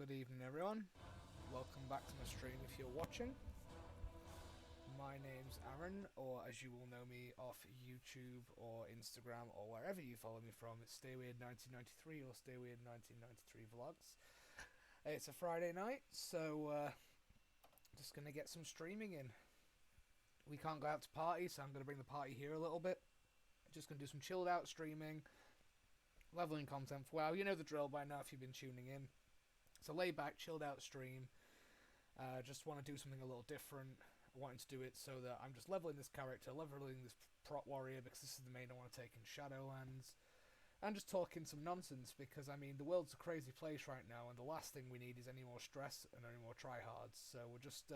Good evening, everyone. Welcome back to my stream if you're watching. My name's Aaron, or as you will know me off YouTube or Instagram or wherever you follow me from, it's StayWeird1993 or StayWeird1993 Vlogs. It's a Friday night, so just going to get some streaming in. We can't go out to party, so I'm going to bring the party here a little bit. Just going to do some chilled out streaming, leveling content for WoW. You know the drill by now if you've been tuning in. It's a laid back, chilled out stream. Just want to do something a little different. I wanted to do it so that I'm just leveling this character, leveling this prot warrior, because this is the main I want to take in Shadowlands. And just talking some nonsense, because I mean the world's a crazy place right now, and the last thing we need is any more stress and any more tryhards. So we're just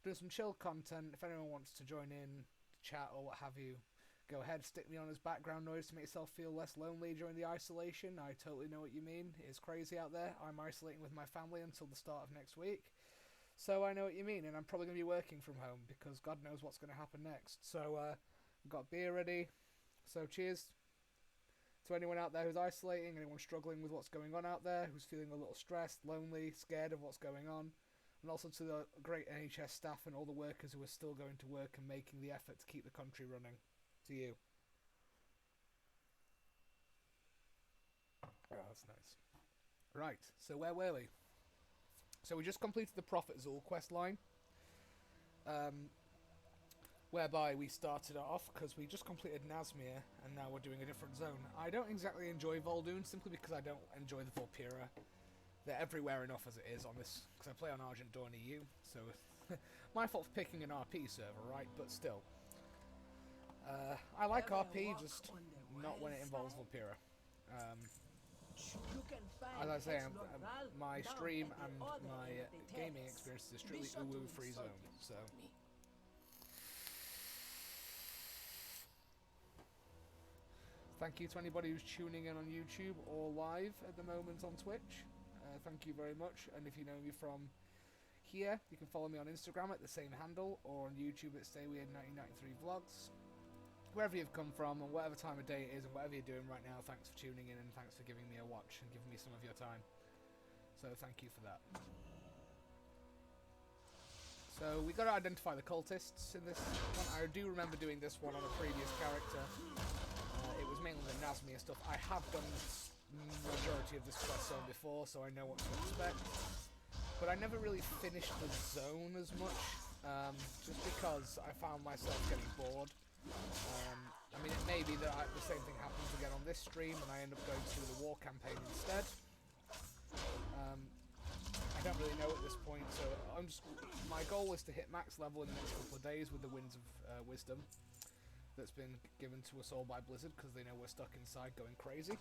doing some chill content. If anyone wants to join in, chat or what have you, go ahead, stick me on as background noise to make yourself feel less lonely during the isolation. I totally know what you mean. It's crazy out there. I'm isolating with my family until the start of next week. So I know what you mean, and I'm probably going to be working from home because God knows what's going to happen next. So I've got beer ready. So cheers to anyone out there who's isolating, anyone struggling with what's going on out there, who's feeling a little stressed, lonely, scared of what's going on. And also to the great NHS staff and all the workers who are still going to work and making the effort to keep the country running. To you. Oh, that's nice. Right, so where were we? So we just completed the Prophet Zul quest line, whereby we started off, because we just completed Nazmir, and now we're doing a different zone. I don't exactly enjoy Vol'dun, simply because I don't enjoy the Volpira. They're everywhere enough as it is on this, because I play on Argent Dawn EU, so my fault for picking an RP server, right? But still. I like RP, just not when it involves Volpira. As I say, my stream and my gaming experience is strictly Uwu free zone, so. Thank you to anybody who's tuning in on YouTube or live at the moment on Twitch. Thank you very much, and if you know me from here, you can follow me on Instagram at the same handle, or on YouTube at StayWeird1993 Vlogs. Wherever you've come from, and whatever time of day it is, and whatever you're doing right now, thanks for tuning in, and thanks for giving me a watch, and giving me some of your time. So thank you for that. So we got to identify the cultists in this one. I do remember doing this one on a previous character. It was mainly the Nazmir stuff. I have done the majority of this quest zone before, so I know what to expect. But I never really finished the zone as much, just because I found myself getting bored. I mean, it may be that the same thing happens again on this stream, and I end up going through the war campaign instead. I don't really know at this point, so my goal is to hit max level in the next couple of days with the Winds of Wisdom that's been given to us all by Blizzard, because they know we're stuck inside going crazy.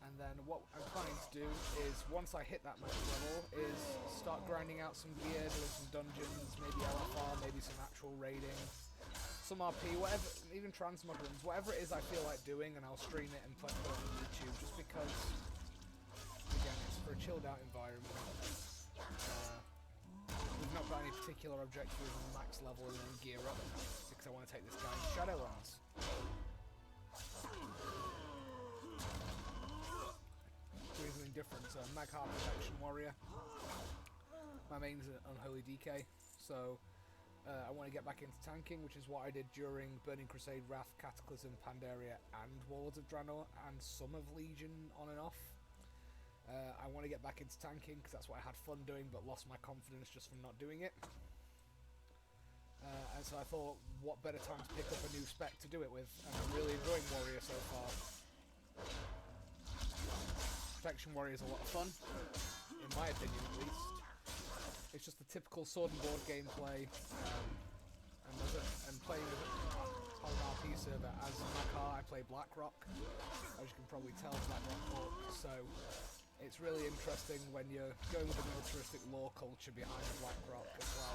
And then what I'm planning to do is, once I hit that max level, is start grinding out some gear, doing some dungeons, maybe LFR, maybe some actual raiding, some RP, whatever, even transmog runs, whatever it is I feel like doing, and I'll stream it and put it on YouTube, just because, again, it's for a chilled out environment. We've not got any particular objective on max level and then gear up, because I want to take this guy in Shadowlands. Doing something different, so Magheart Protection Warrior. My main's an Unholy DK, so I want to get back into tanking, which is what I did during Burning Crusade, Wrath, Cataclysm, Pandaria, and Warlords of Draenor, and some of Legion on and off. I want to get back into tanking, because that's what I had fun doing, but lost my confidence just from not doing it. And so I thought, what better time to pick up a new spec to do it with, and I'm really enjoying Warrior so far. Protection Warrior is a lot of fun, in my opinion at least. It's just the typical sword and board gameplay, and playing with on an RP server as Magheart. I play Blackrock, as you can probably tell, Blackrock Orc, so it's really interesting when you're going with the militaristic lore culture behind Blackrock as well.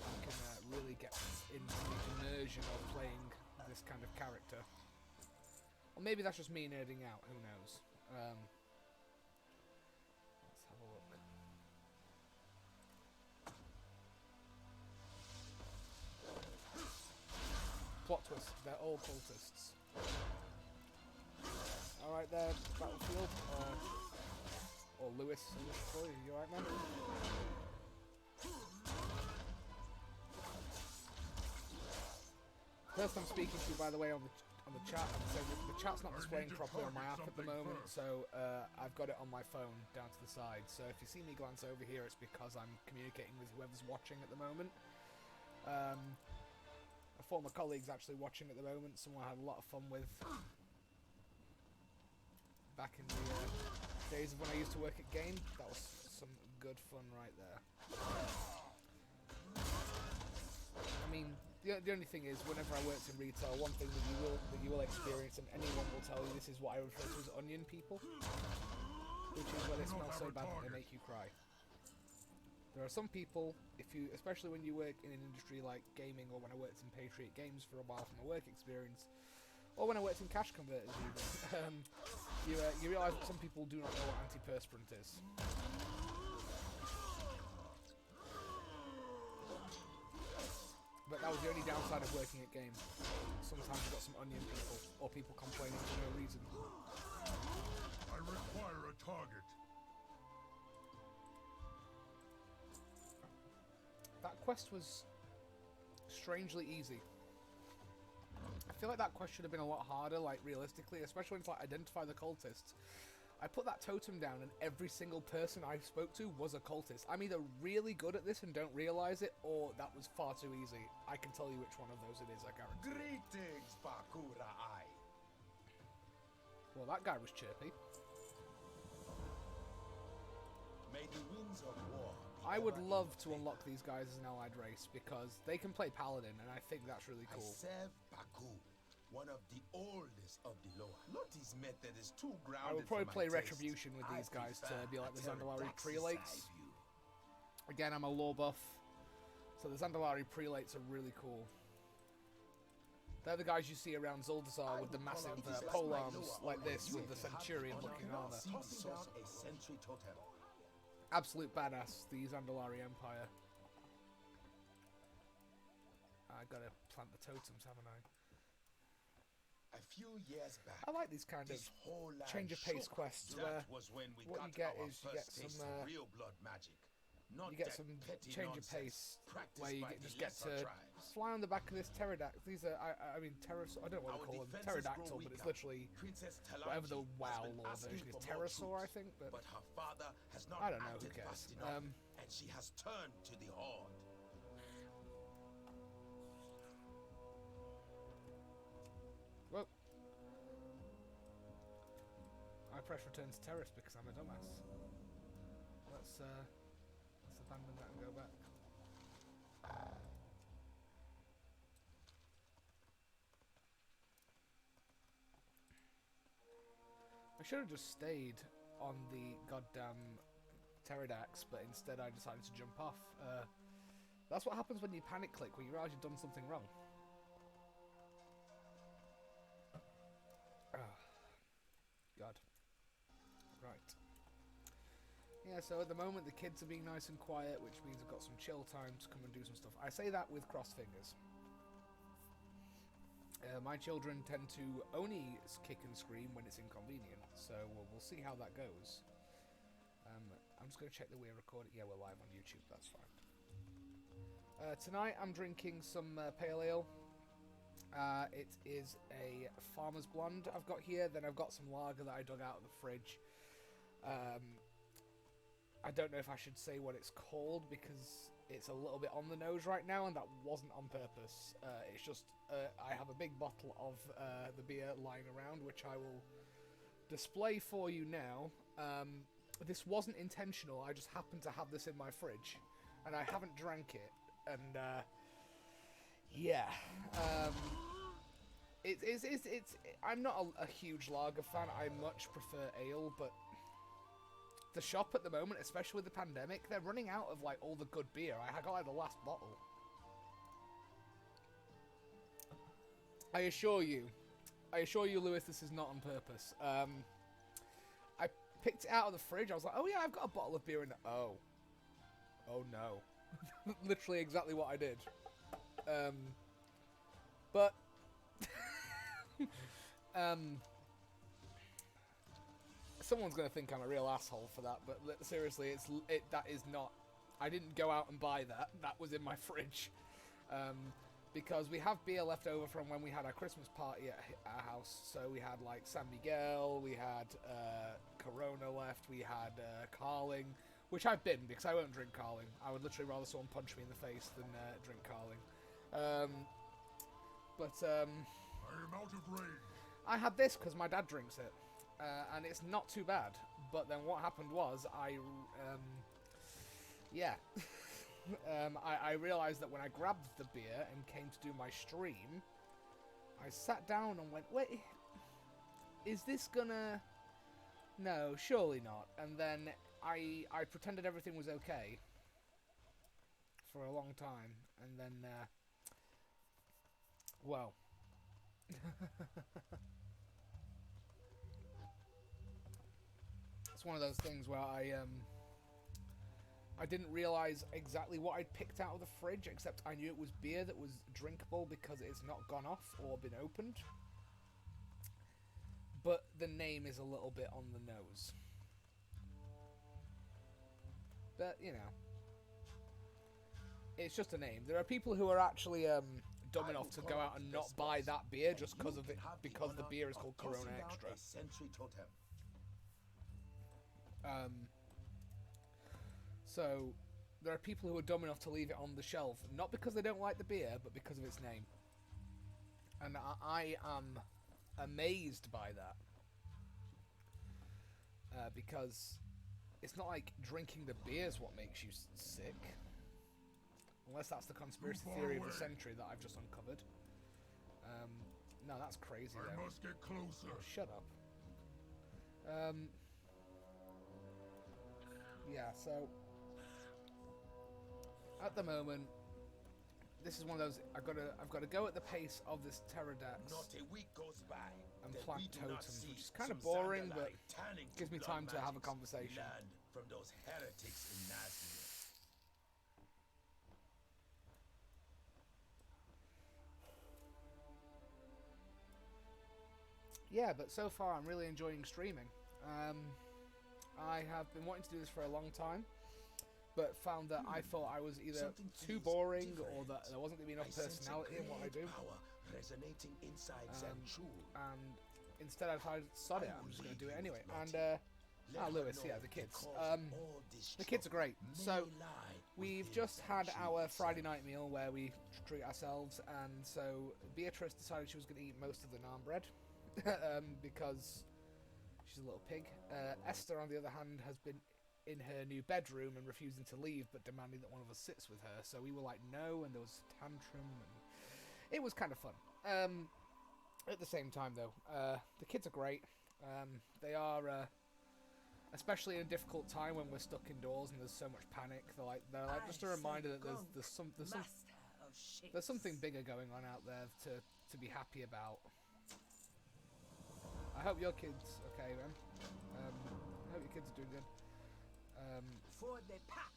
You can really get into the immersion of playing this kind of character. Or maybe that's just me nerding out, who knows. Let's have a look. Plot twist, they're all cultists. Alright then. Battlefield, or Lewis, you alright, man? Person I'm speaking to, by the way, on the chat, so the chat's not displaying properly on my app at the moment, so I've got it on my phone down to the side. So if you see me glance over here, it's because I'm communicating with whoever's watching at the moment. A former colleague's actually watching at the moment, someone I had a lot of fun with back in the days of when I used to work at Game. That was some good fun right there. I mean, the only thing is, whenever I worked in retail, one thing that you will experience, and anyone will tell you, this is what I refer to as onion people, which is when they smell so bad that they make you cry. There are some people, especially when you work in an industry like gaming, or when I worked in Patriot Games for a while from a work experience, or when I worked in cash converters even, you realise that some people do not know what antiperspirant is. But that was the only downside of working at Game. Sometimes you got some onion people, or people complaining for no reason. I require a target. That quest was strangely easy. I feel like that quest should have been a lot harder, like, realistically, especially when it's like identify the cultists. I put that totem down and every single person I spoke to was a cultist. I'm either really good at this and don't realise it, or that was far too easy. I can tell you which one of those it is, I guarantee. Greetings, Bakura Ai. Well, that guy was chirpy. May the winds of war be I would ever love in to favor. unlock these guys as an allied race, because they can play Paladin, and I think that's really cool. I serve Baku, one of the oldest of the Loa. Not his method is too grounded. I would probably for play my taste. Retribution with I these guys to prefer be like the a Zandalari pterodactyl Prelates. side view. Again, I'm a lore buff, so the Zandalari Prelates are really cool. They're the guys you see around Zuldazar with the massive pole arms like this with the Centurion-looking armor. Tossing down a sentry totem. Absolute badass, the Zandalari Empire. I gotta plant the totems, haven't I? A few years back, I like these kind of this whole land change of pace shook. quests That where was when we what got you get our is you get first taste some, of real blood magic. Not you get that some petty change of nonsense pace practiced where you by just the get lesser to tribes. fly on the back of this pterodactyl. These are, I mean, I don't know what Our to call them, defenses pterodactyl, grow but it's weaker. literally Princess whatever the Talanji WoW has been lore asking version is. for more Pterosaur, I troops, think, but her father has not I don't know, who acted cares? fast enough, and she has turned to the Horde. Well, I press return to terrace because I'm a dumbass. Let's abandon that and go back. I should have just stayed on the goddamn Pterodax, but instead I decided to jump off. That's what happens when you panic click, when you realise you've done something wrong. God. Right. Yeah, so at the moment the kids are being nice and quiet, which means I've got some chill time to come and do some stuff. I say that with crossed fingers. My children tend to only kick and scream when it's inconvenient, so we'll see how that goes. I'm just going to check that we're recording. Yeah, we're live on YouTube, that's fine. Tonight I'm drinking some pale ale. It is a Farmer's Blonde I've got here, then I've got some lager that I dug out of the fridge. I don't know if I should say what it's called because it's a little bit on the nose right now, and that wasn't on purpose. It's just I have a big bottle of the beer lying around, which I will display for you now. This wasn't intentional, I just happened to have this in my fridge, and I haven't drank it, and yeah. I'm not a huge lager fan, I much prefer ale, but the shop at the moment, especially with the pandemic, they're running out of like all the good beer. I got like the last bottle. I assure you, Lewis, this is not on purpose. I picked it out of the fridge. I was like, oh yeah, I've got a bottle of beer in there. Oh no. Literally exactly what I did. But someone's gonna think I'm a real asshole for that, but seriously, that is not. I didn't go out and buy that. That was in my fridge, because we have beer left over from when we had our Christmas party at our house. So we had like San Miguel, we had Corona left, we had Carling, which I've been because I won't drink Carling. I would literally rather someone punch me in the face than drink Carling. I am out of range. I had this because my dad drinks it, and it's not too bad. But then what happened was I realised that when I grabbed the beer and came to do my stream, I sat down and went, wait, is this gonna... No, surely not. And then I pretended everything was okay for a long time, and then, well... It's one of those things where I didn't realise exactly what I'd picked out of the fridge, except I knew it was beer that was drinkable because it's not gone off or been opened. But the name is a little bit on the nose. But, you know, it's just a name. There are people who are actually dumb enough to go out and not buy that beer just because of it, because the beer is called Corona Extra. So there are people who are dumb enough to leave it on the shelf, not because they don't like the beer, but because of its name. And I am amazed by that, because it's not like drinking the beer is what makes you sick, unless that's the conspiracy theory of the century that I've just uncovered. No, that's crazy. I must get closer. Oh, shut up. Yeah, so at the moment, this is one of those. I've got to go at the pace of this pterodax Not a week goes by and that plant we do not totems, see which is kind of some boring, but Zandalite turning gives me to time blood to have a magics conversation. learned from those heretics in Nazareth. Yeah, but so far I'm really enjoying streaming. I have been wanting to do this for a long time, but found that I thought I was either Something too feels boring different. or that there wasn't going to be enough I sense a personality in what I great do. power resonating inside Zanchu. And instead I decided, sod it, I'm just going to do it anyway. And, Lewis, yeah, the kids. The kids are great. So, we've just had our Friday night meal where we treat ourselves, and so Beatrice decided she was going to eat most of the naan bread, because she's a little pig. Esther, on the other hand, has been in her new bedroom and refusing to leave, but demanding that one of us sits with her. So we were like, no, and there was a tantrum, and it was kind of fun. At the same time, though, the kids are great. They are, especially in a difficult time when we're stuck indoors and there's so much panic. They're like just a reminder that there's something bigger going on out there to be happy about. I hope your kids okay, man. I hope your kids are doing good. For the pack.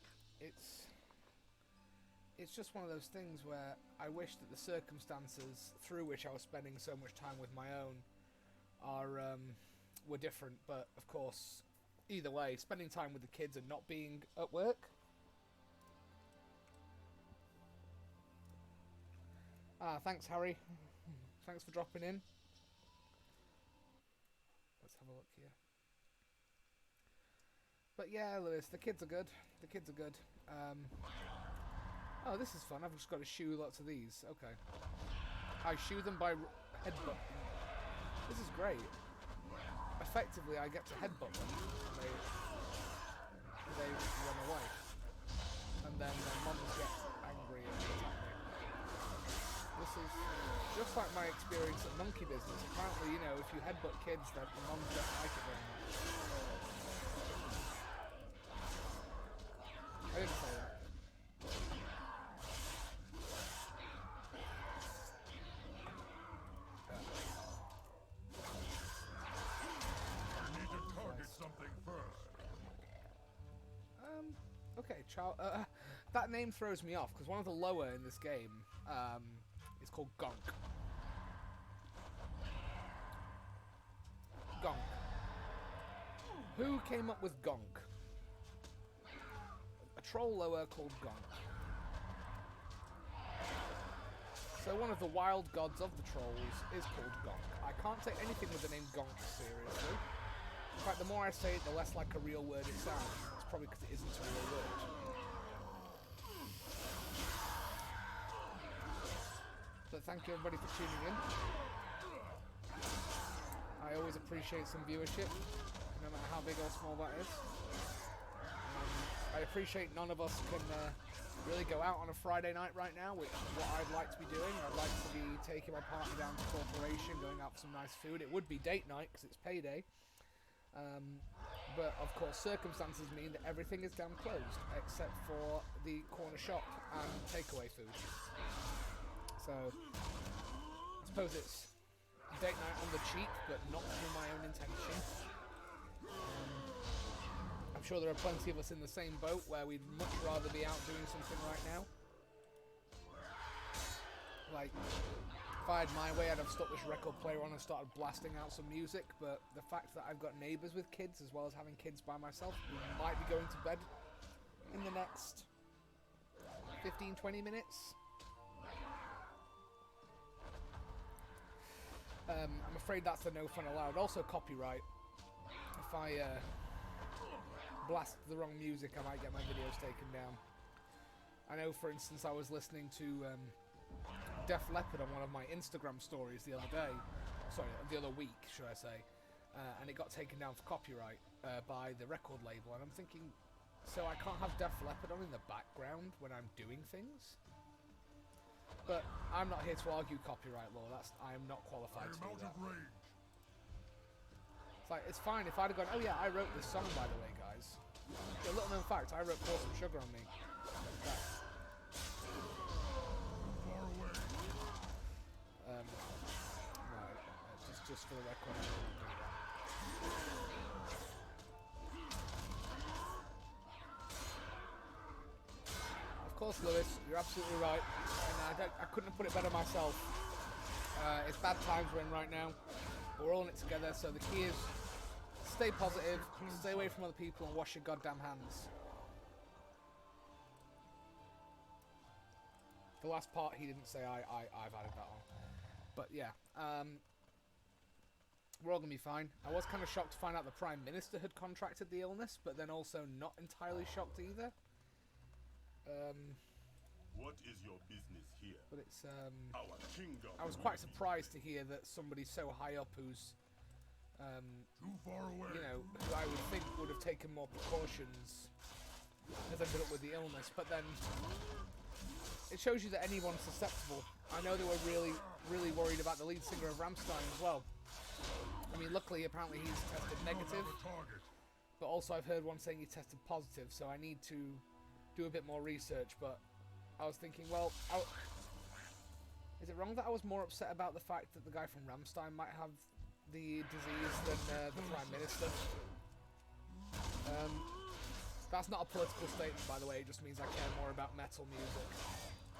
It's just one of those things where I wish that the circumstances through which I was spending so much time with my own were different. But of course, either way, spending time with the kids and not being at work. Thanks, Harry. Thanks for dropping in. Let's have a look here. But yeah, Lewis, the kids are good. The kids are good. Oh, this is fun. I've just got to shoe lots of these. Okay. I shoe them by headbutt. This is great. Effectively, I get to headbutt them. And they run away. And then their moms get angry and attack me. This is just like my experience at Monkey Business. Apparently, you know, if you headbutt kids, then the moms don't like it very much. I didn't say that. I need to target something first. Okay, that name throws me off, because one of the lower in this game is called Gonk. Gonk. Who came up with Gonk? A troll lower called Gonk. So one of the wild gods of the trolls is called Gonk. I can't take anything with the name Gonk seriously. In fact, the more I say it, the less like a real word it sounds. It's probably because it isn't a real word. But thank you everybody for tuning in. I always appreciate some viewership, no matter how big or small that is. I appreciate none of us can really go out on a Friday night right now, which is what I'd like to be doing. I'd like to be taking my partner down to Corporation, going out for some nice food. It would be date night because it's payday. But of course circumstances mean that everything is damn closed except for the corner shop and takeaway food. So I suppose it's date night on the cheap, but not through my own intention. I'm sure there are plenty of us in the same boat where we'd much rather be out doing something right now. Like, if I had my way, I'd have stuck this record player on and started blasting out some music, but the fact that I've got neighbours with kids as well as having kids by myself, we might be going to bed in the next 15-20 minutes. I'm afraid that's the no fun allowed. Also copyright. If I blast the wrong music, I might get my videos taken down. I know, for instance, I was listening to Def Leppard on one of my Instagram stories the other day. Sorry, the other week, should I say. And it got taken down for copyright by the record label. And I'm thinking, so I can't have Def Leppard on in the background when I'm doing things? But I'm not here to argue copyright law. I am not qualified to do that. It's like, it's fine if I'd have gone, oh yeah, I wrote this song, by the way, guys. Yeah, little known fact, I wrote Pour Some Sugar on Me. Right, just for the record, I didn't do that. Of course, Lewis, you're absolutely right. And I couldn't have put it better myself. It's bad times we're in right now. But we're all in it together, so the key is stay positive, stay away from other people, and wash your goddamn hands. The last part he didn't say, I've added that on. But yeah, we're all going to be fine. I was kind of shocked to find out the Prime Minister had contracted the illness, but then also not entirely shocked either. What is your business here? But it's Our kingdom. I was quite surprised to hear that somebody so high up who's Too far away. you know, who I would think would have taken more precautions has ended up with the illness. But then it shows you that anyone's susceptible. I know they were really, really worried about the lead singer of Rammstein as well. I mean, luckily, apparently he's tested negative, but also I've heard one saying he tested positive, so I need to do a bit more research. But I was thinking, well, is it wrong that I was more upset about the fact that the guy from Rammstein might have the disease than the Prime Minister? That's not a political statement, by the way. It just means I care more about metal music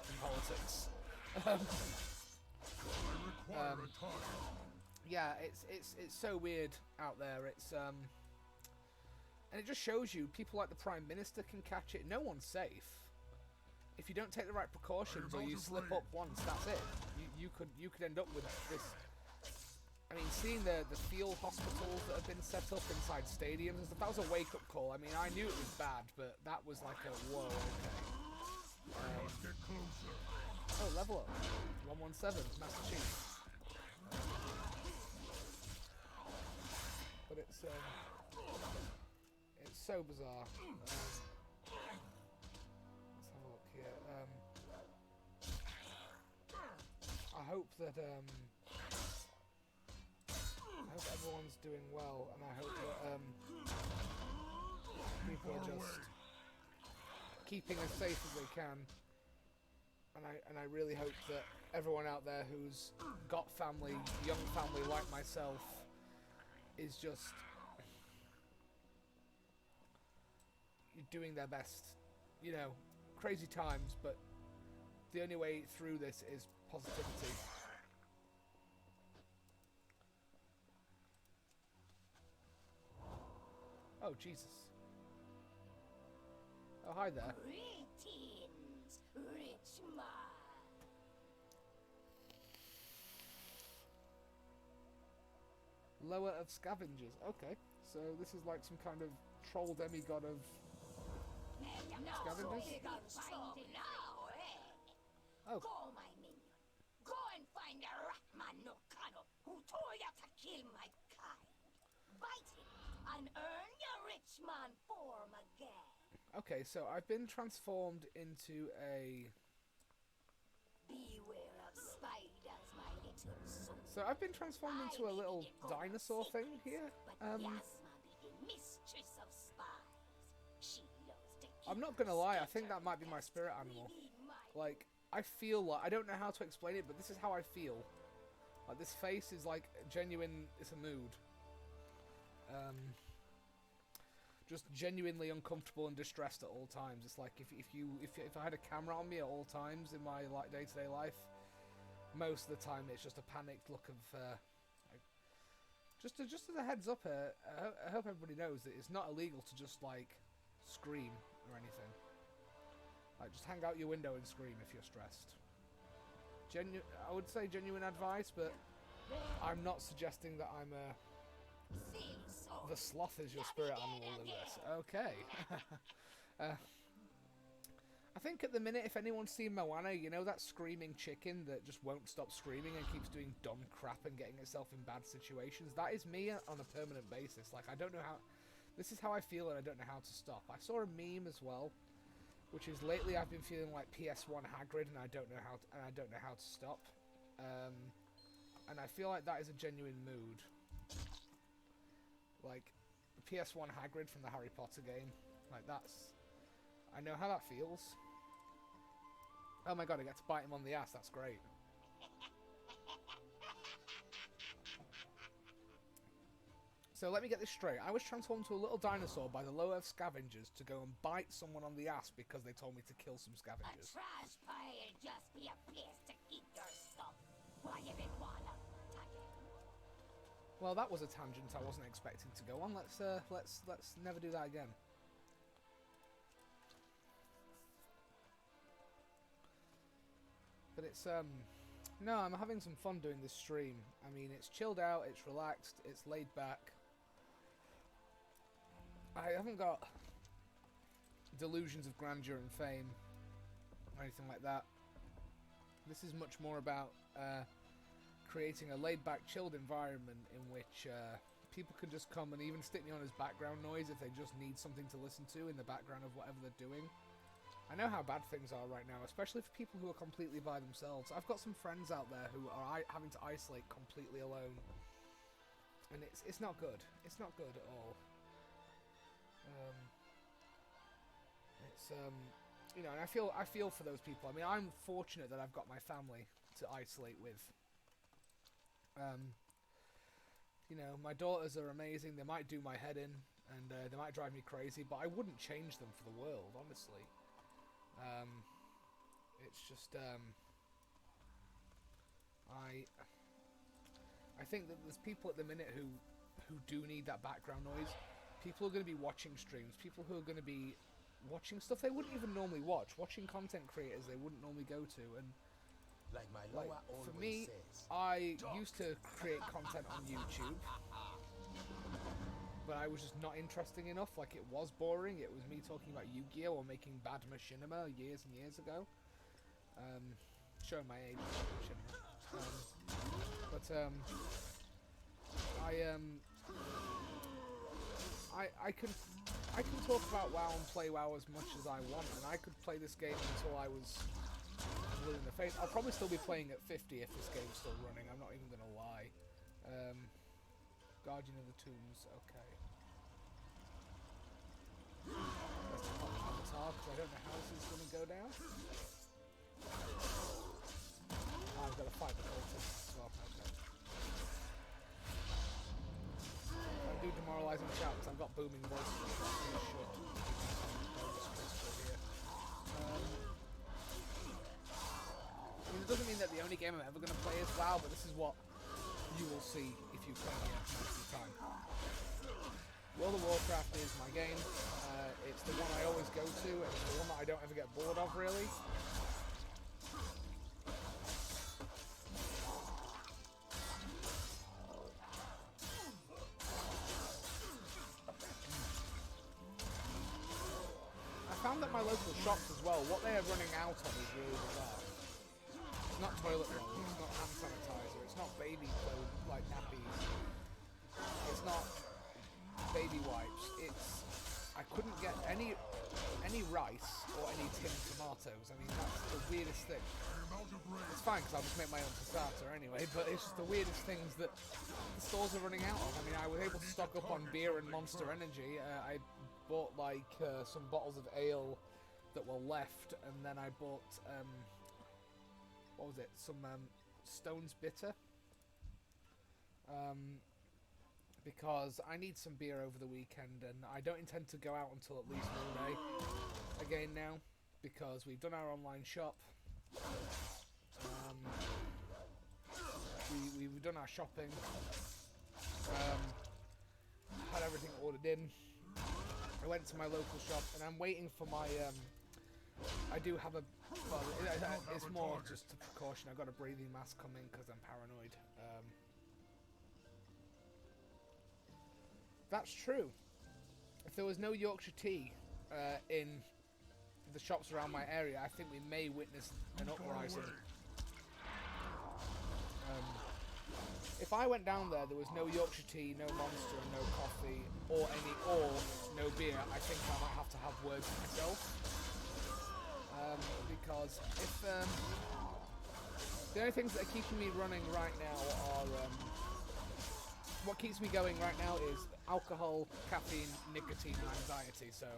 than politics. Yeah, it's so weird out there. It's and it just shows you people like the Prime Minister can catch it. No one's safe. If you don't take the right precautions or you slip up once, that's it. You could end up with this. I mean, seeing the field hospitals that have been set up inside stadiums and stuff, that was a wake-up call. I mean, I knew it was bad, but that was like a whoa, okay. Oh, level up. 117, Master Chief. But it's so bizarre. Let's have a look here. I hope that everyone's doing well, and I hope that people are just keeping as safe as they can. And I really hope that everyone out there who's got family, young family like myself, is just doing their best. You know, crazy times, but the only way through this is positivity. Oh, Jesus. Oh, hi there. Greetings, rich man. Lower of scavengers. Okay. So this is like some kind of troll demigod of scavengers? Now, eh? Oh, Go, my minion. Go and find the Ratman Nocano who told you to kill my kind. Bite him and earn your rich man form again. okay, so I've been transformed into a... Beware of spiders, my little son. So I've been transformed into a little dinosaur thing here. But Yasma be the mistress of spies. She loves to I'm keep not gonna lie, I think scatter that might be my dust spirit animal. within my Like, I feel like... I don't know how to explain it, but this is how I feel. Like, this face is like genuine... It's a mood. Just genuinely uncomfortable and distressed at all times. It's like if I had a camera on me at all times in my day-to-day life, most of the time it's just a panicked look of... Just as a heads up, I hope everybody knows that it's not illegal to just, like, scream or anything. Like, just hang out your window and scream if you're stressed. I would say genuine advice, but I'm not suggesting that I'm a... silly soul. The sloth is your spirit animal, Lewis. Okay. I think at the minute, if anyone's seen Moana, you know that screaming chicken that just won't stop screaming and keeps doing dumb crap and getting itself in bad situations? That is me on a permanent basis. Like, I don't know how... This is how I feel and I don't know how to stop. I saw a meme as well, which is lately I've been feeling like PS1 Hagrid and I don't know how to stop. And I feel like that is a genuine mood. Like, PS1 Hagrid from the Harry Potter game. Like, that's... I know how that feels. Oh my god, I get to bite him on the ass, that's great. So let me get this straight. I was transformed to a little dinosaur by the low earth scavengers to go and bite someone on the ass because they told me to kill some A scavengers. trash pile just be a place to keep your stuff. Why you been wanna Well, that was a tangent I wasn't expecting to go on. Let's never do that again. But it's no, I'm having some fun doing this stream. I mean, it's chilled out, it's relaxed, it's laid back. I haven't got delusions of grandeur and fame or anything like that. This is much more about creating a laid-back, chilled environment in which people can just come and even stick me on as background noise if they just need something to listen to in the background of whatever they're doing. I know how bad things are right now, especially for people who are completely by themselves. I've got some friends out there who are having to isolate completely alone, and it's not good. It's not good at all. You know, and I feel for those people. I mean, I'm fortunate that I've got my family to isolate with. You know, my daughters are amazing. They might do my head in, and they might drive me crazy, but I wouldn't change them for the world, honestly. It's just I think that there's people at the minute who do need that background noise. People are going to be watching streams. People who are going to be watching stuff they wouldn't even normally watch. Watching content creators they wouldn't normally go to. And Like my like, lower for always me, says. I used to create content on YouTube, but I was just not interesting enough. Like, it was boring. It was me talking about Yu-Gi-Oh! Or making bad machinima years and years ago. Showing my age, machinima. I can talk about WoW and play WoW as much as I want, and I could play this game until I was blue in the face. I'll probably still be playing at 50 if this game's still running. I'm not even gonna lie. Guardian of the Tombs, okay. Let's pop Avatar, because I don't know how this is gonna go down. I've got to fight the cultists as well, okay. I do demoralising shout because I've got booming voices. So I should. I mean, it doesn't mean that the only game I'm ever going to play is WoW, but this is what you will see if you play here most of the time. World of Warcraft Minecraft is my game. It's the one I always go to, and it's the one that I don't ever get bored of, really. I found that my local shops as well, what they are running out of is really bizarre. It's not toilet roll, it's not hand sanitizer, it's not baby clothes, like nappies. It's not baby wipes. It's I couldn't get any rice or any tinned tomatoes. I mean, that's the weirdest thing. It's fine because I'll just make my own passata anyway. But it's just the weirdest things that the stores are running out of. I mean, I was able to stock up on beer and Monster Energy. I bought like some bottles of ale that were left, and then I bought what was it? Some Stone's Bitter. Because I need some beer over the weekend, and I don't intend to go out until at least Monday again now, because we've done our online shop. We've done our shopping. Had everything ordered in. I went to my local shop, and I'm waiting for my. I do have a. Well, it's more just a precaution. I've got a breathing mask coming because I'm paranoid. That's true. If there was no Yorkshire tea in the shops around my area, I think we may witness an uprising. If I went down there was no Yorkshire tea, no Monster, no coffee, or no beer, I think I might have to have words myself. Because if the only things that are keeping me running right now are what keeps me going right now is alcohol, caffeine, nicotine, and anxiety. So,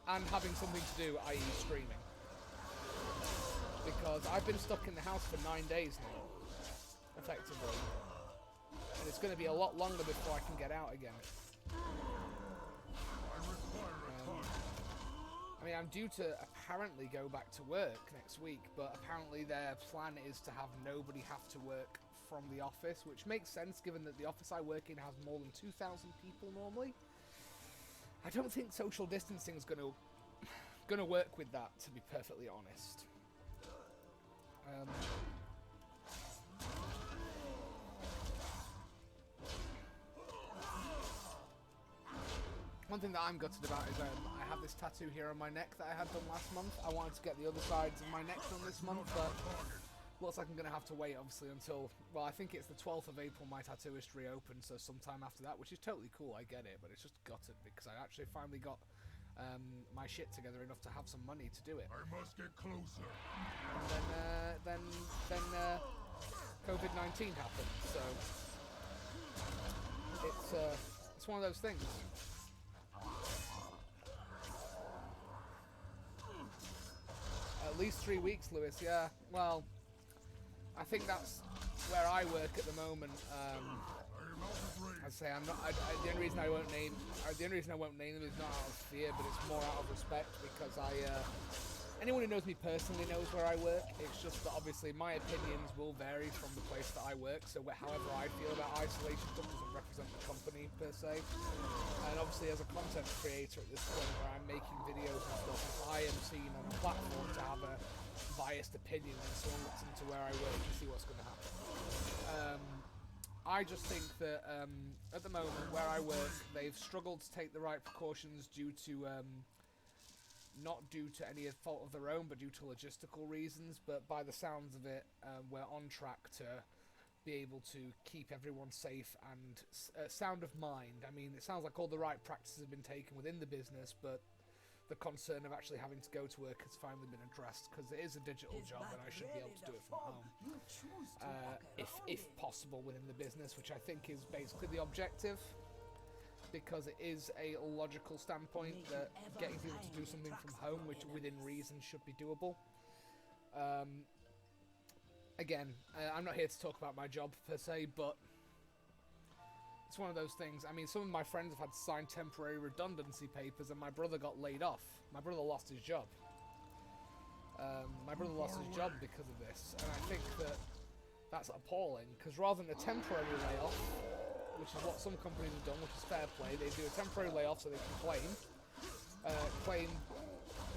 and having something to do, i.e., streaming. Because I've been stuck in the house for 9 days now, effectively, and it's going to be a lot longer before I can get out again. I mean, I'm due to apparently go back to work next week, but apparently their plan is to have nobody have to work from the office, which makes sense given that the office I work in has more than 2,000 people normally. I don't think social distancing is gonna work with that, to be perfectly honest. One thing that I'm gutted about is I have this tattoo here on my neck that I had done last month. I wanted to get the other sides of my neck done this month, but looks like I'm going to have to wait, obviously, until, well, I think it's the 12th of April my tattooist reopened, so sometime after that, which is totally cool, I get it, but it's just gutted because I actually finally got my shit together enough to have some money to do it. I must get closer. And then COVID-19 happened, so it's one of those things. At least 3 weeks, Lewis. Yeah. Well, I think that's where I work at the moment. I'd say I'm not. The only reason I won't name. The only reason I won't name them is not out of fear, but it's more out of respect because anyone who knows me personally knows where I work. It's just that obviously my opinions will vary from the place that I work. So however I feel about isolation stuff doesn't represent the company per se. And obviously as a content creator at this point where I'm making videos and stuff, if I am seen on a platform to have a biased opinion and someone looks into where I work, you see what's going to happen. I just think that at the moment where I work, they've struggled to take the right precautions due to not due to any fault of their own, but due to logistical reasons. But by the sounds of it, we're on track to be able to keep everyone safe and sound of mind. I mean, it sounds like all the right practices have been taken within the business, but the concern of actually having to go to work has finally been addressed because it is a digital job and I should be able to do it from home, if possible within the business, which I think is basically the objective. Because it is a logical standpoint that getting people to do something from home, which within reason should be doable. Again, I'm not here to talk about my job per se, but it's one of those things. I mean, some of my friends have had to sign temporary redundancy papers, and my brother got laid off. My brother lost his job. Because of this, and I think that that's appalling. Because rather than a temporary layoff, which which is what some companies have done, which is fair play. They do a temporary layoff so they can claim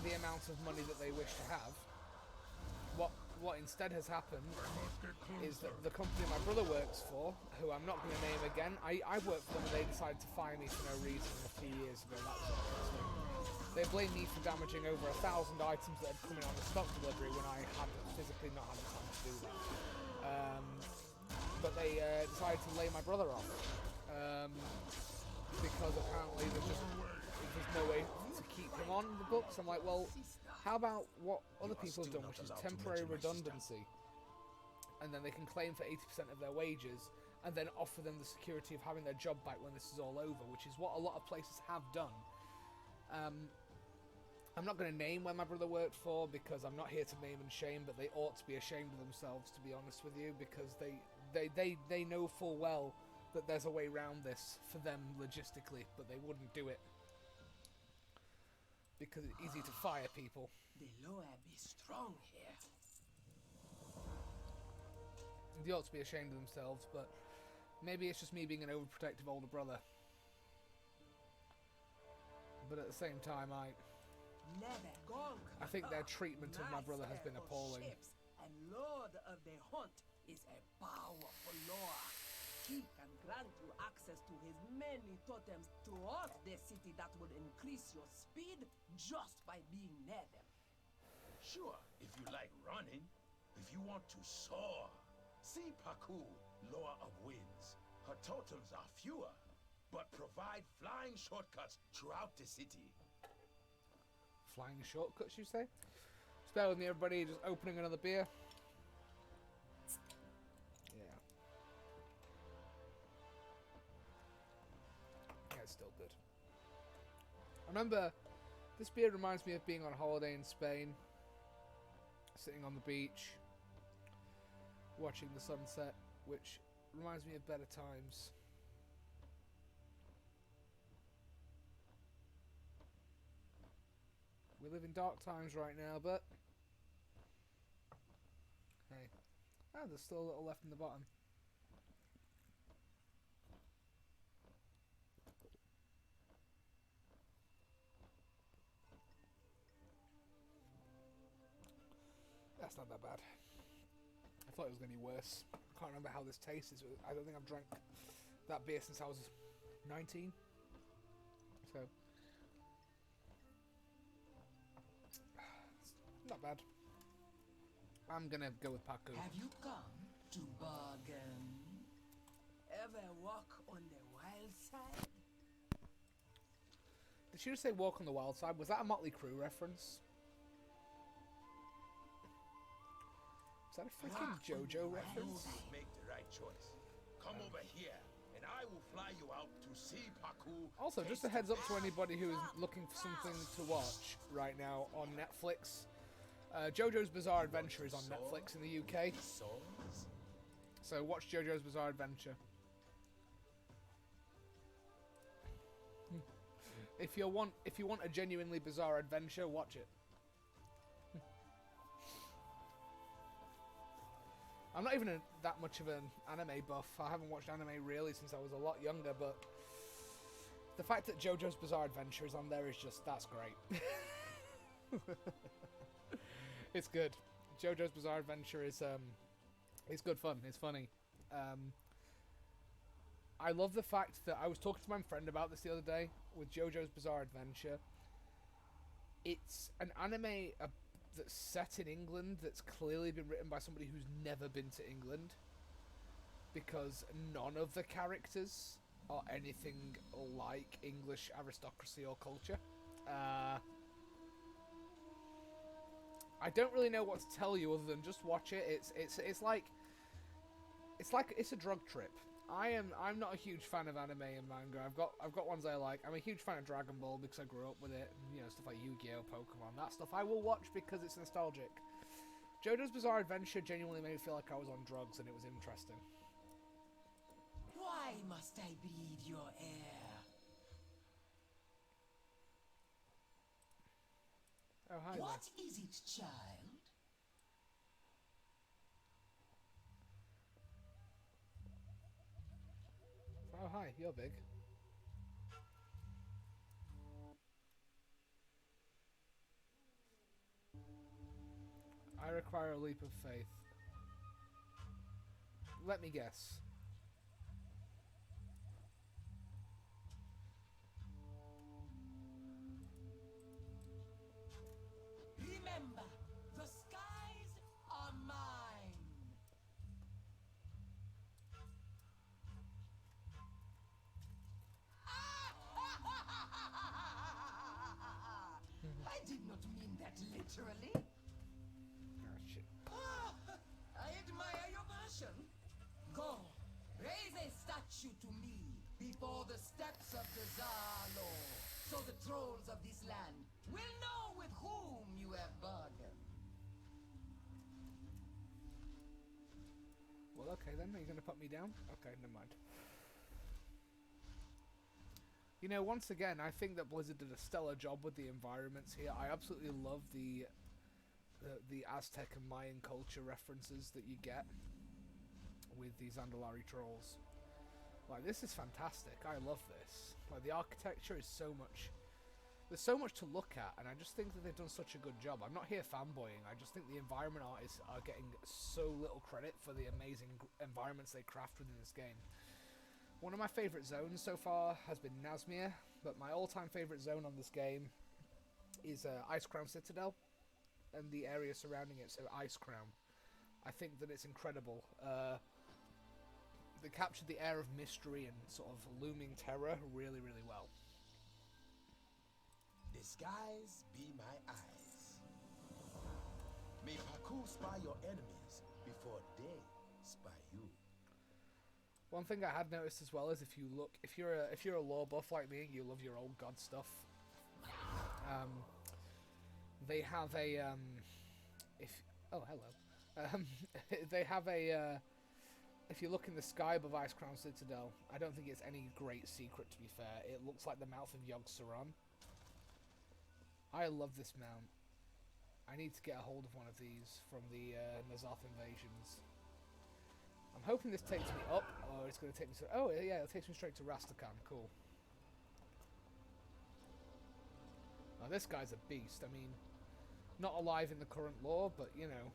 the amount of money that they wish to have. What instead has happened is that the company my brother works for, who I'm not going to name again, I worked for them and they decided to fire me for no reason a few years ago. That was interesting. They blamed me for damaging over 1,000 items that had come in on a stock delivery when I had physically not had the time to do that. But they decided to lay my brother off because apparently there's no way to keep him on the books. I'm like, well, how about what other people have done, which is temporary redundancy, and then they can claim for 80% of their wages, and then offer them the security of having their job back when this is all over, which is what a lot of places have done. I'm not going to name where my brother worked for because I'm not here to name and shame, but they ought to be ashamed of themselves, to be honest with you, because they know full well that there's a way around this for them logistically, but they wouldn't do it because it's easy to fire people. The Loa be strong here. They ought to be ashamed of themselves, but maybe it's just me being an overprotective older brother. But at the same time, I think their treatment of my brother has been appalling. And Lord of the Hunt is a powerful Loa. He can grant you access to his many totems throughout the city that would increase your speed just by being near them. Sure, if you like running, if you want to soar. See Paku, Loa of Winds. Her totems are fewer, but provide flying shortcuts throughout the city. Flying shortcuts, you say? Just bear with me, everybody. Just opening another beer. Yeah. Yeah, it's still good. I remember, this beer reminds me of being on holiday in Spain, sitting on the beach, watching the sunset, which reminds me of better times. We live in dark times right now, but hey, there's still a little left in the bottom. That's not that bad. I thought it was going to be worse. I can't remember how this tastes. I don't think I've drank that beer since I was 19. So, not bad. I'm going to go with Paku. Have you come to bargain? Ever walk on the wild side? Did she just say walk on the wild side? Was that a Motley Crue reference? Is that a freaking JoJo reference? Make the right choice. Come over here, and I will fly you out to see Paku. Also, just a heads up to anybody who is looking for something to watch right now on Netflix. JoJo's Bizarre Adventure is on Netflix in the UK. So watch JoJo's Bizarre Adventure. If you want a genuinely bizarre adventure, watch it. I'm not even that much of an anime buff. I haven't watched anime really since I was a lot younger, but the fact that JoJo's Bizarre Adventure is on there is just, that's great. It's good. JoJo's Bizarre Adventure is it's good fun. It's funny. I love the fact that I was talking to my friend about this the other day with JoJo's Bizarre Adventure. It's an anime that's set in England that's clearly been written by somebody who's never been to England, because none of the characters are anything like English aristocracy or culture. I don't really know what to tell you other than just watch it. It's like it's a drug trip. I'm not a huge fan of anime and manga. I've got ones I like. I'm a huge fan of Dragon Ball because I grew up with it, and, you know, stuff like Yu-Gi-Oh, Pokemon, that stuff I will watch because it's nostalgic. JoJo's Bizarre Adventure genuinely made me feel like I was on drugs, and it was interesting. Why must I bleed your heir? Oh, hi What is it, child? there. Oh, hi. hi, you're big. I require a leap of faith. Let me guess. Remember, the skies are mine. I did not mean that literally. Oh, shit. I admire your version. Go, raise a statue to me before the steps of the Tsar Lord, so the trolls of this land will know with whom you have bargained. Well, okay then. Are you going to put me down? Okay, never mind. You know, once again, I think that Blizzard did a stellar job with the environments here. I absolutely love the Aztec and Mayan culture references that you get with these Andalari trolls. Like, this is fantastic. I love this. Like, the architecture is so much... There's so much to look at, and I just think that they've done such a good job. I'm not here fanboying. I just think the environment artists are getting so little credit for the amazing environments they craft within this game. One of my favourite zones so far has been Nazmir, but my all-time favourite zone on this game is Ice Crown Citadel and the area surrounding it, so Ice Crown. I think that it's incredible. They captured the air of mystery and sort of looming terror really, really well. The skies be my eyes. May Paku spy your enemies before they spy you. One thing I had noticed as well is if you're a lore buff like me, you love your old god stuff. They have a they have a if you look in the sky above Ice Crown Citadel, I don't think it's any great secret, to be fair. It looks like the mouth of Yogg-Saron. I love this mount. I need to get a hold of one of these from the Nazoth invasions. I'm hoping this takes me up, or it's going to take me to... Oh, yeah, it takes me straight to Rastakhan. Cool. Now, this guy's a beast. I mean, not alive in the current lore, but, you know,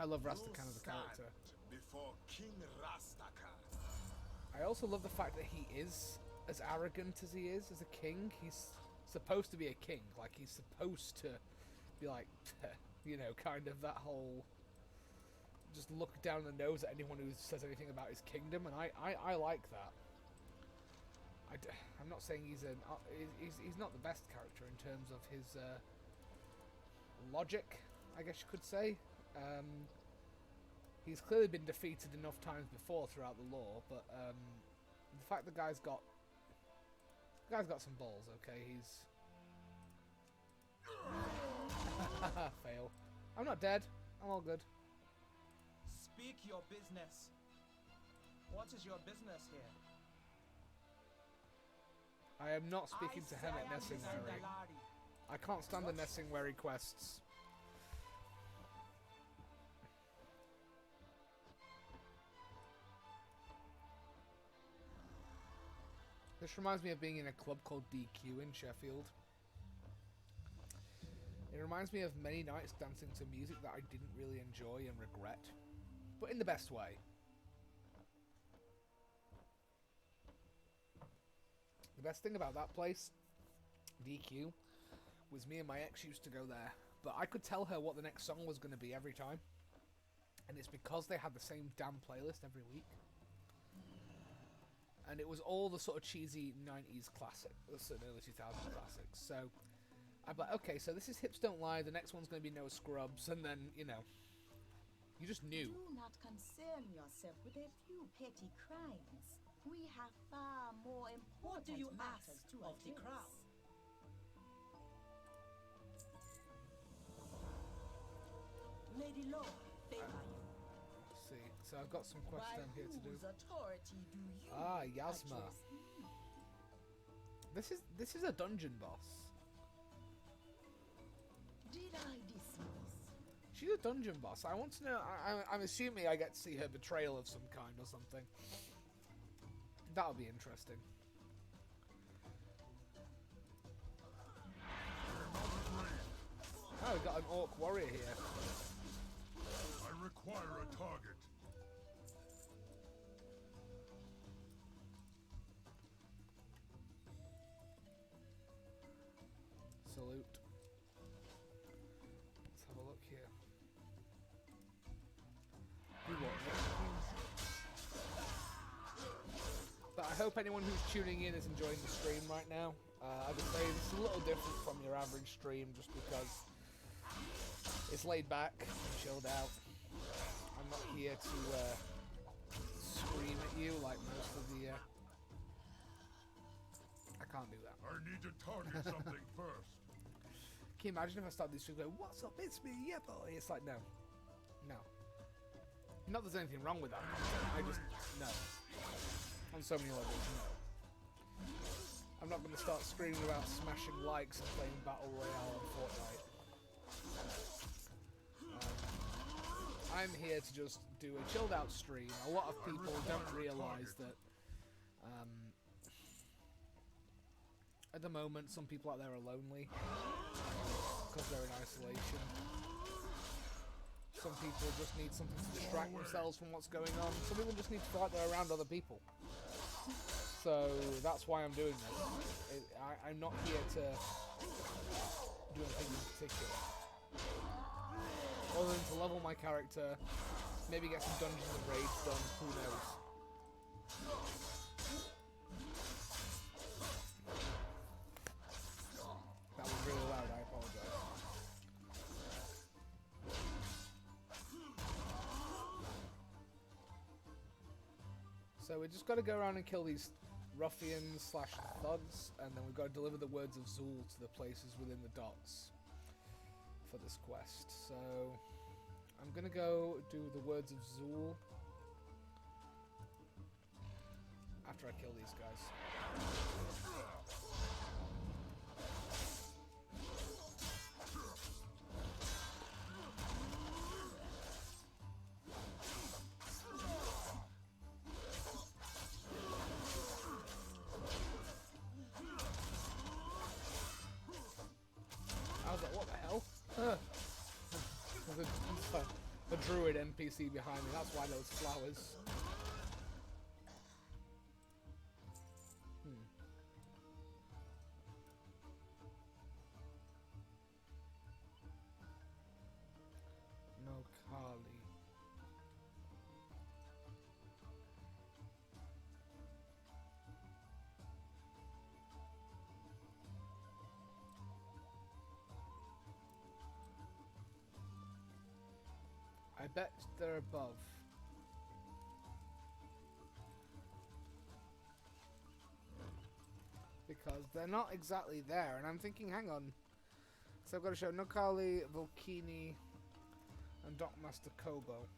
I love Rastakhan as a character. Before King Rastakhan. I also love the fact that he is as arrogant as he is as a king. He's supposed to be a king. Like, he's supposed to be like, you know, kind of that whole... just look down the nose at anyone who says anything about his kingdom, and I like that. I'm not saying he's not the best character in terms of his logic, I guess you could say. He's clearly been defeated enough times before throughout the lore, but the fact the guy's got some balls. Okay, he's fail. I'm not dead. I'm all good. Speak your business. What is your business here? I am not speaking to Hemet I am Nessingwary. Andalari. I can't stand the Nessingwary quests. This reminds me of being in a club called DQ in Sheffield. It reminds me of many nights dancing to music that I didn't really enjoy and regret, but in the best way. The best thing about that place, DQ, was me and my ex used to go there, but I could tell her what the next song was going to be every time, and it's because they had the same damn playlist every week. And it was all the sort of cheesy 90s classic, and early 2000s classics. So I'm like, okay, so this is Hips Don't Lie, the next one's going to be No Scrubs, and then, you know, you just knew. Do not concern yourself with a few petty crimes. We have far more important What do you matters ask to of the address. crown? Lady Laura, favor you. Let's see, so I've got some quests By down here to do. whose authority do you Ah, Yasma. address me? This is a dungeon boss. Did I dismiss? She's a dungeon boss. I want to know. I'm assuming I get to see her betrayal of some kind or something. That'll be interesting. Oh, we've got an orc warrior here. I require a target. Salute. Let's have a look here. You what? But I hope anyone who's tuning in is enjoying the stream right now. I would say this is a little different from your average stream just because it's laid back and chilled out. I'm not here to scream at you like most of the... I can't do that. I need to target something first. Can you imagine if I start this stream going, what's up, it's me, yeah boy? It's like, no. No. Not that there's anything wrong with that. I just, no. On so many levels, no. I'm not going to start screaming about smashing likes and playing Battle Royale on Fortnite. I'm here to just do a chilled out stream. A lot of people don't realise that at the moment some people out there are lonely because they're in isolation. Some people just need something to distract themselves from what's going on. Some people just need to feel like they're around other people. So that's why I'm doing this. I'm not here to do anything in particular. Other than to level my character, maybe get some dungeons and raids done, who knows. That was really loud, I apologise. So we just got to go around and kill these ruffians slash thugs, and then we've got to deliver the words of Zool to the places within the dots for this quest. So I'm gonna go do the words of Zool after I kill these guys. I was like, what the hell? There's a druid NPC behind me, that's why those flowers. No Kali. I bet they're above. Because they're not exactly there, and I'm thinking, hang on. So I've got to show Nokali, Volkini, and Dockmaster Kobo.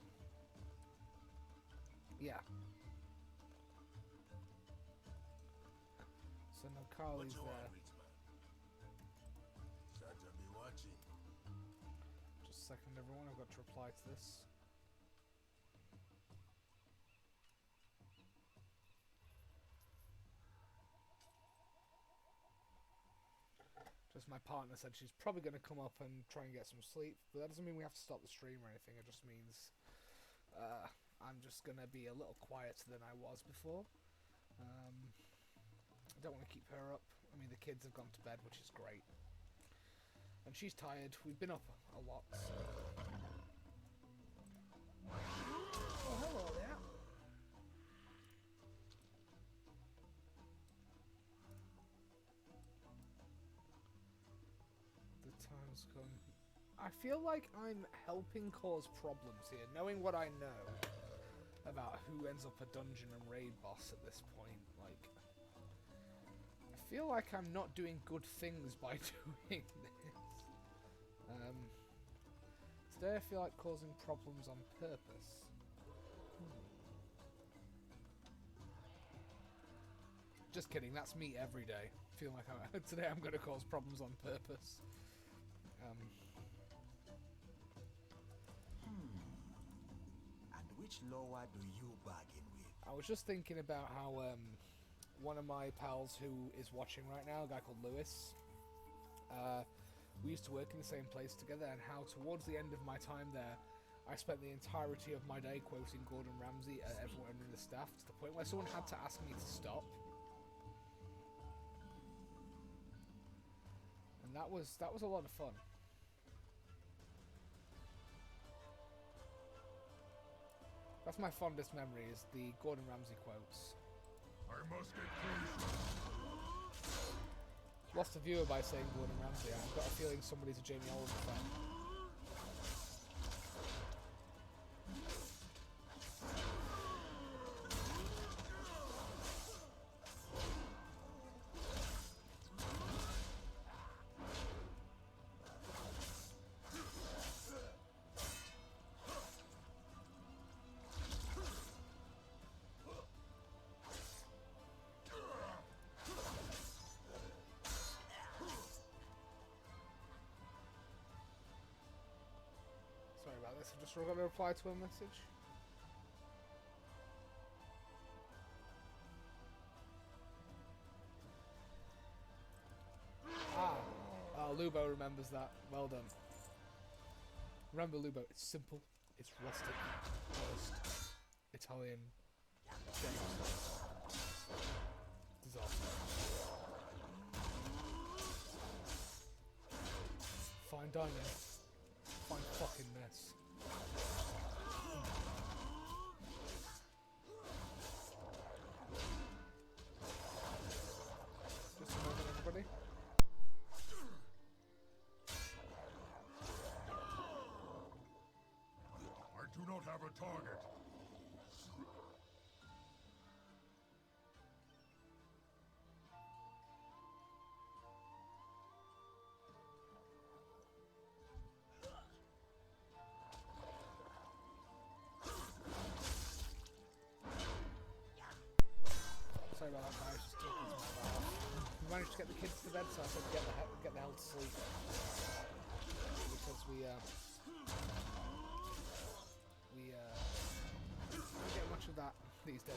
Yeah. So Nokali's there. Just a second, everyone. I've got to reply to this. Just my partner said she's probably going to come up and try and get some sleep, but that doesn't mean we have to stop the stream or anything. It just means I'm just going to be a little quieter than I was before. I don't want to keep her up. I mean, the kids have gone to bed, which is great. And she's tired. We've been up a lot, so... Oh, hello there. The time's come. I feel like I'm helping cause problems here, knowing what I know about who ends up a dungeon and raid boss at this point. Like, I feel like I'm not doing good things by doing this. Today I feel like causing problems on purpose. Just kidding, that's me every day. Feeling like today I'm going to cause problems on purpose. And which lower do you bargain with? I was just thinking about how one of my pals who is watching right now, a guy called Lewis, we used to work in the same place together, and how towards the end of my time there, I spent the entirety of my day quoting Gordon Ramsay at everyone in the staff, to the point where someone had to ask me to stop. And that was a lot of fun. That's my fondest memory, is the Gordon Ramsay quotes. I must get closer. Lost a viewer by saying Gordon Ramsay. I've got a feeling somebody's a Jamie Oliver fan. Sorry about this, I've just got to reply to a message. Lubo remembers that. Well done. Remember, Lubo, it's simple, it's rustic, honest, Italian, generous. Disaster. Fine dining. Fine fucking mess. Just a moment, everybody. I do not have a target. Sorry about that, guys. Just talking to my mouth. We managed to get the kids to bed, so I said get the hell to sleep, because we don't get much of that these days.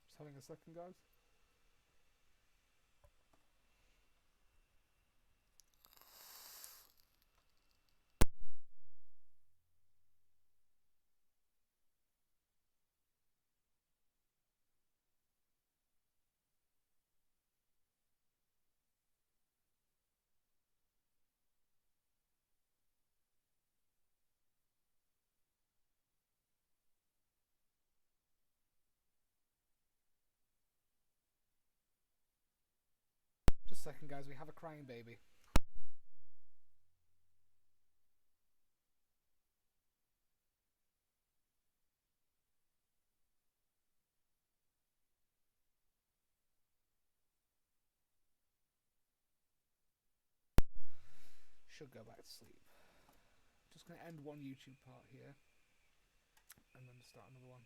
Just having a second, guys. Just a second, guys. We have a crying baby. Should go back to sleep. Just gonna end one YouTube part here, and then start another one.